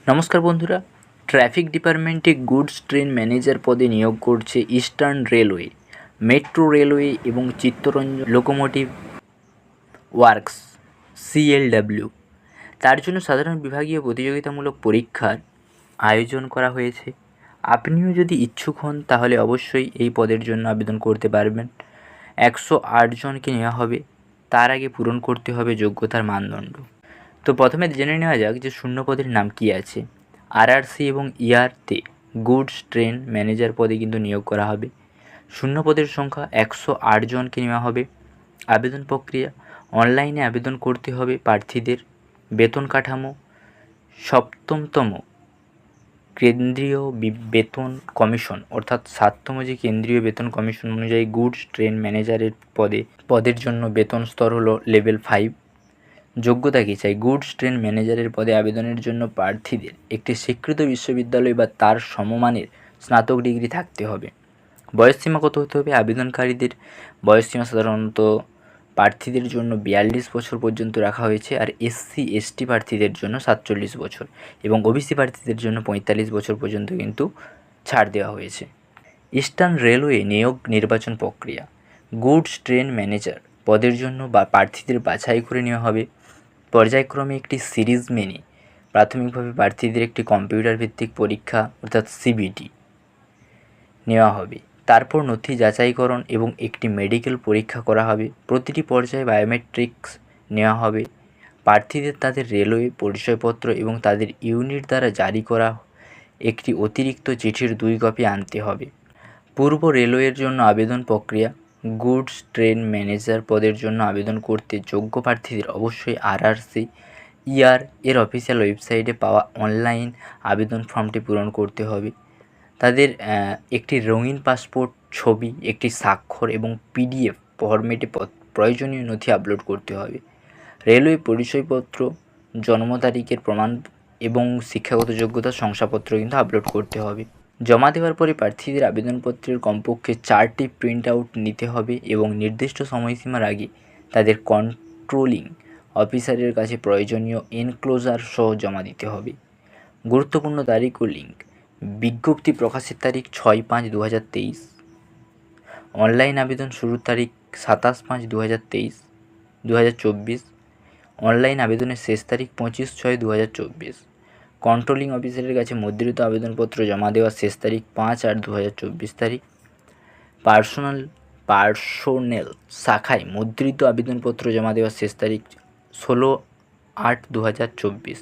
নমস্কার বন্ধুরা, ট্রাফিক ডিপার্টমেন্টে গুডস ট্রেন ম্যানেজার পদে নিয়োগ করছে ইস্টার্ন রেলওয়ে, মেট্রো রেলওয়ে এবং চিত্তরঞ্জন লোকোমোটিভ ওয়ার্কস CLW। তার জন্য সাধারণ বিভাগীয় প্রতিযোগিতামূলক পরীক্ষার আয়োজন করা হয়েছে। আপনিও যদি ইচ্ছুক হন তাহলে অবশ্যই এই পদের জন্য আবেদন করতে পারবেন। 108 জনকে নেওয়া হবে। তার আগে পূরণ করতে হবে যোগ্যতার মানদণ্ড। তো প্রথমে জেনে নেওয়া যাক যে শূন্য পদের নাম কী আছে। আরআরসি এবং ইআরতে গুডস ট্রেন ম্যানেজার পদে কিন্তু নিয়োগ করা হবে। শূন্য পদের সংখ্যা 108 জনকে নেওয়া হবে। আবেদন প্রক্রিয়া: অনলাইনে আবেদন করতে হবে প্রার্থীদের। বেতন কাঠামো: সপ্তমতম কেন্দ্রীয় বেতন কমিশন অর্থাৎ 7তম যে কেন্দ্রীয় বেতন কমিশন অনুযায়ী গুডস ট্রেন ম্যানেজারের পদের জন্য বেতন স্তর হলো লেভেল 5। যোগ্যতা কী চাই? গুডস ট্রেন ম্যানেজারের পদে আবেদনের জন্য প্রার্থীদের একটি স্বীকৃত বিশ্ববিদ্যালয় বা তার সমমানের স্নাতক ডিগ্রি থাকতে হবে। বয়সসীমা কত হতে হবে? আবেদনকারীদের বয়সসীমা সাধারণত প্রার্থীদের জন্য 42 বছর পর্যন্ত রাখা হয়েছে, আর SC/ST প্রার্থীদের জন্য 47 বছর এবং OBC প্রার্থীদের জন্য 45 বছর পর্যন্ত কিন্তু ছাড় দেওয়া হয়েছে। ইস্টার্ন রেলওয়ে নিয়োগ নির্বাচন প্রক্রিয়া: গুডস ট্রেন ম্যানেজার পদের জন্য বা প্রার্থীদের বাছাই করে নেওয়া হবে। পর্যায়ক্রমে একটি সিরিজ মেনে প্রাথমিকভাবে প্রার্থীদের একটি কম্পিউটার ভিত্তিক পরীক্ষা অর্থাৎ CBT নেওয়া হবে। তারপর নথি যাচাইকরণ এবং একটি মেডিকেল পরীক্ষা করা হবে। প্রতিটি পর্যায়ে বায়োমেট্রিক্স নেওয়া হবে। প্রার্থীদের তাদের রেলওয়ে পরিচয়পত্র এবং তাদের ইউনিট দ্বারা জারি করা একটি অতিরিক্ত চিঠির 2 কপি আনতে হবে। পূর্ব রেলওয়ের জন্য আবেদন প্রক্রিয়া: গুডস ট্রেন ম্যানেজার পদের জন্য আবেদন করতে যোগ্য প্রার্থীদের অবশ্যই আরআরসি এর অফিসিয়াল ওয়েবসাইটে পাওয়া অনলাইন আবেদন ফর্মটি পূরণ করতে হবে। তাদের একটি রঙিন পাসপোর্ট ছবি, একটি স্বাক্ষর এবং PDF ফরম্যাটে প্রয়োজনীয় নথি আপলোড করতে হবে। রেলওয়ে পরিচয়পত্র, জন্ম তারিখের প্রমাণ এবং শিক্ষাগত যোগ্যতার শংসাপত্র কিন্তু আপলোড করতে হবে। জমা দেওয়ার পরে প্রার্থীদের আবেদনপত্রের কমপক্ষে 4টি প্রিন্ট আউট নিতে হবে এবং নির্দিষ্ট সময়সীমার আগে তাদের কন্ট্রোলিং অফিসারের কাছে প্রয়োজনীয় এনক্লোজার সহ জমা দিতে হবে। গুরুত্বপূর্ণ তারিখ ও লিঙ্ক: বিজ্ঞপ্তি প্রকাশের তারিখ 6/5/2023। অনলাইন আবেদন শুরুর তারিখ 27/5/2024। অনলাইন আবেদনের শেষ তারিখ 25/6/2024। কন্ট্রোলিং অফিসারের কাছে মুদ্রিত আবেদনপত্র জমা দেওয়ার শেষ তারিখ 5/8/2024 তারিখ। পার্সোনেল শাখায় মুদ্রিত আবেদনপত্র জমা দেওয়ার শেষ তারিখ 16/8/2024।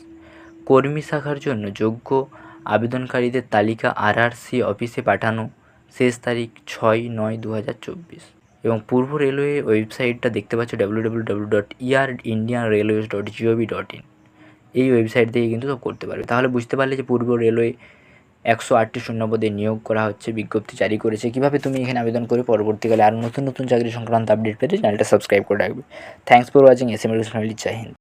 কর্মী শাখার জন্য যোগ্য আবেদনকারীদের তালিকা আরআরসি অফিসে পাঠানো, শেষ তারিখ 6/9/2024। এবং পূর্ব রেলওয়ে ওয়েবসাইটটা দেখতে পাচ্ছ www.indianrailways.gov.in। এই ওয়েবসাইট থেকে কিন্তু সব করতে পারবে। তাহলে বুঝতে পারলে যে পূর্ব রেলওয়ে 108টি শূন্যপদে নিয়োগ করা হচ্ছে, বিজ্ঞপ্তি জারি করেছে। কীভাবে তুমি এখানে আবেদন করে পরবর্তীকালে আরও নতুন নতুন চাকরি সংক্রান্ত আপডেট পেতে চ্যানেলটা সাবস্ক্রাইব করে রাখবে। Thanks for watching. SMS family. জয় হিন্দ।